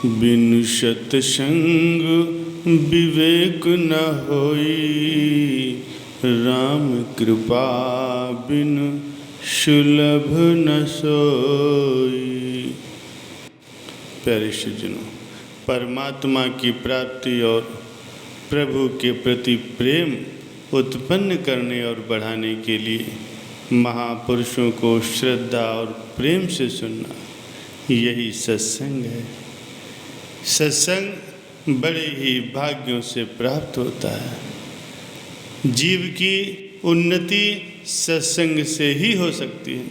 बिनु सतसंग विवेक न होई, राम कृपा बिनु सुलभ न सोई। प्यारे सज्जनों, परमात्मा की प्राप्ति और प्रभु के प्रति प्रेम उत्पन्न करने और बढ़ाने के लिए महापुरुषों को श्रद्धा और प्रेम से सुनना, यही सत्संग है। सत्संग बड़े ही भाग्यों से प्राप्त होता है। जीव की उन्नति सत्संग से ही हो सकती है।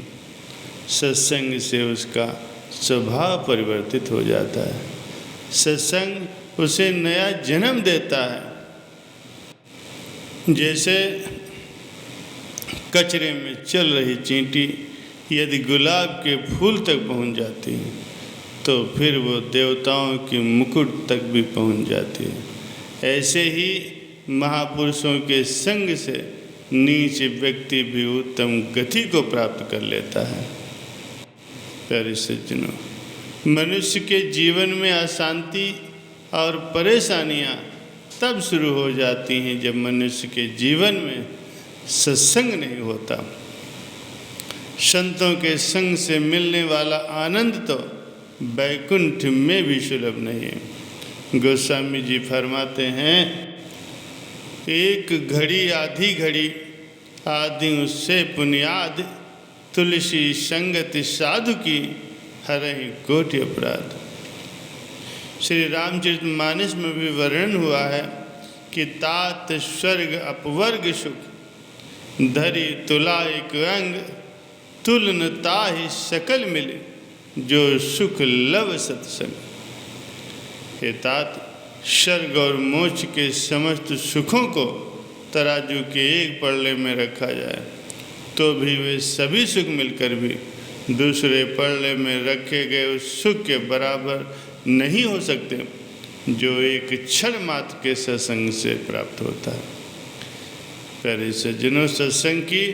सत्संग से उसका स्वभाव परिवर्तित हो जाता है। सत्संग उसे नया जन्म देता है। जैसे कचरे में चल रही चींटी यदि गुलाब के फूल तक पहुंच जाती है तो फिर वो देवताओं के मुकुट तक भी पहुंच जाती है। ऐसे ही महापुरुषों के संग से नीच व्यक्ति भी उत्तम गति को प्राप्त कर लेता है। प्यारे सज्जनों, मनुष्य के जीवन में अशांति और परेशानियां तब शुरू हो जाती हैं जब मनुष्य के जीवन में सत्संग नहीं होता। संतों के संग से मिलने वाला आनंद तो वैकुंठ में भी सुलभ नहीं है। गोस्वामी जी फरमाते हैं, एक घड़ी आधी घड़ी आदि उससे पुनियाद, तुलसी संगति साधु की हरहि कोटि अपराध। श्री रामचरितमानस में भी वर्णन हुआ है कि तात स्वर्ग अपवर्ग सुख, धरी तुला एक अंग, तुलन ताहि सकल मिले, जो सुख लव सत्संग। हे तात, स्वर्ग और मोक्ष के समस्त सुखों को तराजू के एक पल्ले में रखा जाए तो भी वे सभी सुख मिलकर भी दूसरे पल्ले में रखे गए उस सुख के बराबर नहीं हो सकते जो एक क्षण मात्र के सत्संग से प्राप्त होता है। प्यारे सज्जनों, सत्संग की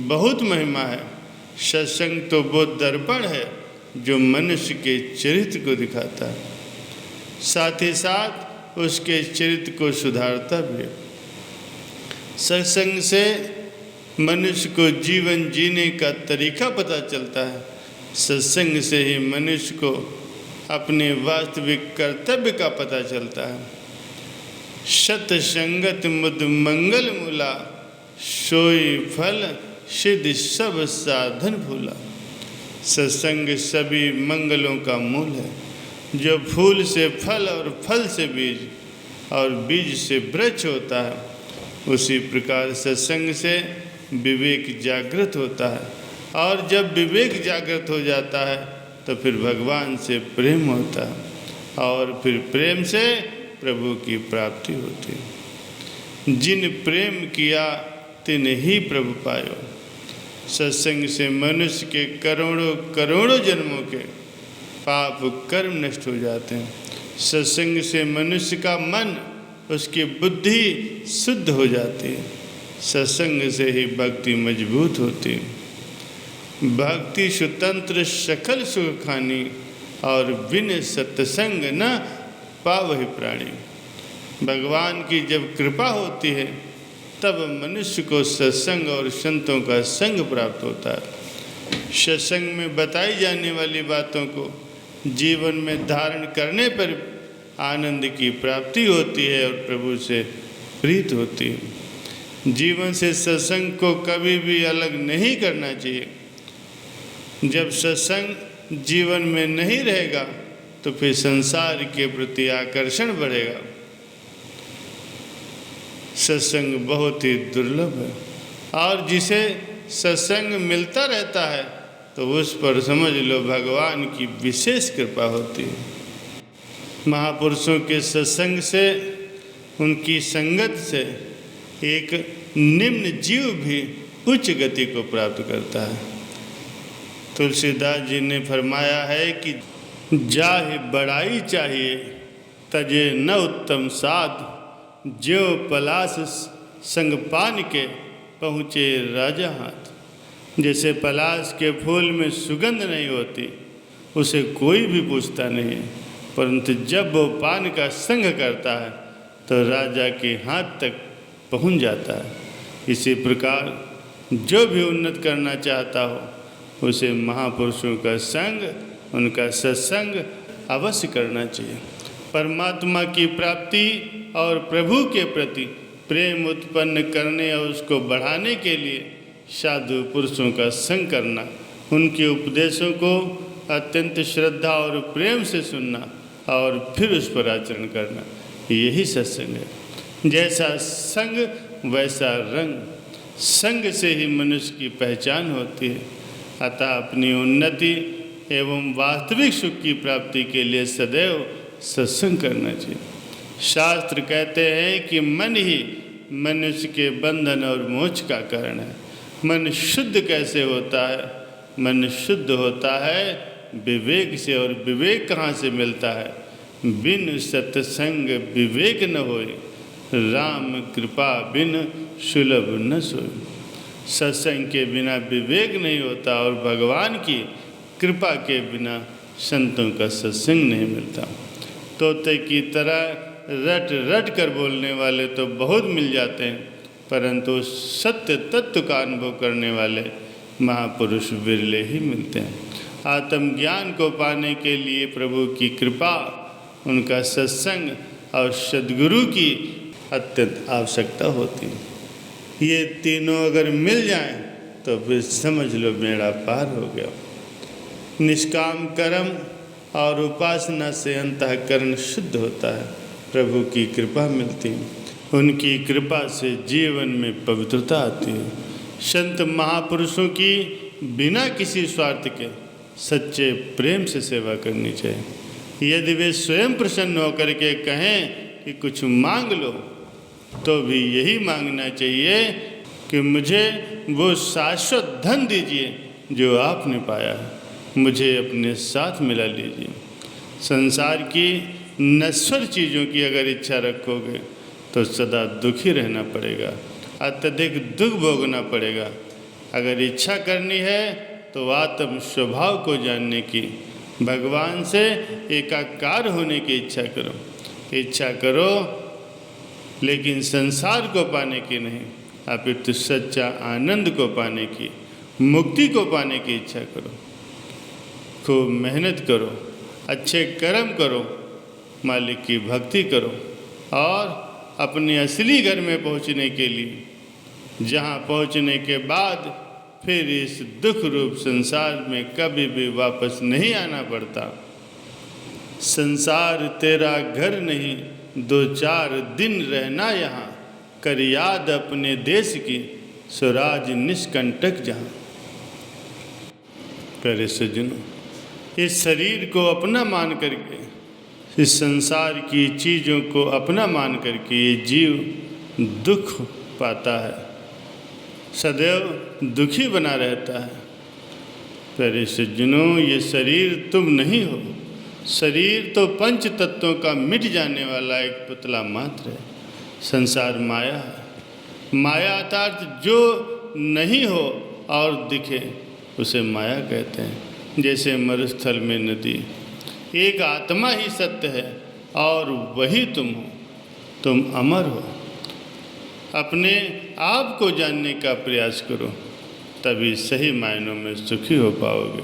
बहुत महिमा है। सत्संग तो वो दर्पण है जो मनुष्य के चरित्र को दिखाता है, साथ ही साथ उसके चरित्र को सुधारता भी है। सत्संग से मनुष्य को जीवन जीने का तरीका पता चलता है। सत्संग से ही मनुष्य को अपने वास्तविक कर्तव्य का पता चलता है। सतसंगत मुद मंगल मूला, सोई फल सिद्ध सब साधन फूला। सत्संग सभी मंगलों का मूल है। जो फूल से फल और फल से बीज और बीज से वृक्ष होता है, उसी प्रकार सत्संग से विवेक जागृत होता है, और जब विवेक जागृत हो जाता है तो फिर भगवान से प्रेम होता है, और फिर प्रेम से प्रभु की प्राप्ति होती है। जिन प्रेम किया तिन ही प्रभु पायो। सत्संग से मनुष्य के करोड़ों करोड़ों जन्मों के पाप कर्म नष्ट हो जाते हैं। सत्संग से मनुष्य का मन, उसकी बुद्धि शुद्ध हो जाती है। सत्संग से ही भक्ति मजबूत होती है। भक्ति स्वतंत्र सकल सुख खानी, और बिन सत्संग न पावहि प्राणी। भगवान की जब कृपा होती है तब मनुष्य को सत्संग और संतों का संग प्राप्त होता है। सत्संग में बताई जाने वाली बातों को जीवन में धारण करने पर आनंद की प्राप्ति होती है और प्रभु से प्रीत होती है। जीवन से सत्संग को कभी भी अलग नहीं करना चाहिए। जब सत्संग जीवन में नहीं रहेगा तो फिर संसार के प्रति आकर्षण बढ़ेगा। सत्संग बहुत ही दुर्लभ है, और जिसे सत्संग मिलता रहता है तो उस पर समझ लो भगवान की विशेष कृपा होती है। महापुरुषों के सत्संग से, उनकी संगत से एक निम्न जीव भी उच्च गति को प्राप्त करता है। तुलसीदास जी ने फरमाया है कि जाहि बड़ाई चाहिए तजे न उत्तम साध, ज्यो पलाश संग पान के पहुँचे राजा हाथ। जैसे पलाश के फूल में सुगंध नहीं होती, उसे कोई भी पूछता नहीं है, परंतु जब वो पान का संग करता है तो राजा के हाथ तक पहुंच जाता है। इसी प्रकार जो भी उन्नत करना चाहता हो उसे महापुरुषों का संग, उनका सत्संग अवश्य करना चाहिए। परमात्मा की प्राप्ति और प्रभु के प्रति प्रेम उत्पन्न करने और उसको बढ़ाने के लिए साधु पुरुषों का संग करना, उनके उपदेशों को अत्यंत श्रद्धा और प्रेम से सुनना और फिर उस पर आचरण करना, यही सत्संग है। जैसा संग वैसा रंग, संग से ही मनुष्य की पहचान होती है। अतः अपनी उन्नति एवं वास्तविक सुख की प्राप्ति के लिए सदैव सत्संग करना चाहिए। शास्त्र कहते हैं कि मन ही मनुष्य के बंधन और मोक्ष का कारण है। मन शुद्ध कैसे होता है? मन शुद्ध होता है विवेक से, और विवेक कहाँ से मिलता है? बिन सत्संग विवेक न होए, राम कृपा बिन सुलभ न सोए। सत्संग के बिना विवेक नहीं होता और भगवान की कृपा के बिना संतों का सत्संग नहीं मिलता। तोते की तरह रट रट कर बोलने वाले तो बहुत मिल जाते हैं, परंतु सत्य तत्व का अनुभव करने वाले महापुरुष विरले ही मिलते हैं। आत्मज्ञान को पाने के लिए प्रभु की कृपा, उनका सत्संग और सद्गुरु की अत्यंत आवश्यकता होती है। ये तीनों अगर मिल जाएं तो फिर समझ लो बेड़ा पार हो गया। निष्काम कर्म और उपासना से अंतःकरण शुद्ध होता है, प्रभु की कृपा मिलती है, उनकी कृपा से जीवन में पवित्रता आती है। संत महापुरुषों की बिना किसी स्वार्थ के सच्चे प्रेम से सेवा करनी चाहिए। यदि वे स्वयं प्रसन्न होकर के कहें कि कुछ मांग लो, तो भी यही मांगना चाहिए कि मुझे वो शाश्वत धन दीजिए जो आपने पाया है, मुझे अपने साथ मिला लीजिए। संसार की नश्वर चीज़ों की अगर इच्छा रखोगे तो सदा दुखी रहना पड़ेगा, अत्यधिक दुख भोगना पड़ेगा। अगर इच्छा करनी है तो आत्म स्वभाव को जानने की, भगवान से एकाकार होने की इच्छा करो। इच्छा करो लेकिन संसार को पाने की नहीं, अपितु सच्चा आनंद को पाने की, मुक्ति को पाने की इच्छा करो। खूब मेहनत करो, अच्छे कर्म करो, मालिक की भक्ति करो और अपने असली घर में पहुंचने के लिए, जहां पहुंचने के बाद फिर इस दुख रूप संसार में कभी भी वापस नहीं आना पड़ता। संसार तेरा घर नहीं, 2-4 दिन रहना यहाँ, कर याद अपने देश की, स्वराज निष्कंटक जहाँ। प्यारे सज्जनों, इस शरीर को अपना मान करके, इस संसार की चीज़ों को अपना मान करके ये जीव दुख पाता है, सदैव दुखी बना रहता है। प्यारे सज्जनों, ये शरीर तुम नहीं हो। शरीर तो पंच तत्वों का मिट जाने वाला एक पुतला मात्र है। संसार माया है। माया अर्थात जो नहीं हो और दिखे उसे माया कहते हैं। जैसे मरुस्थल में नदी, एक आत्मा ही सत्य है और वही तुम हो। तुम अमर हो। अपने आप को जानने का प्रयास करो, तभी सही मायनों में सुखी हो पाओगे।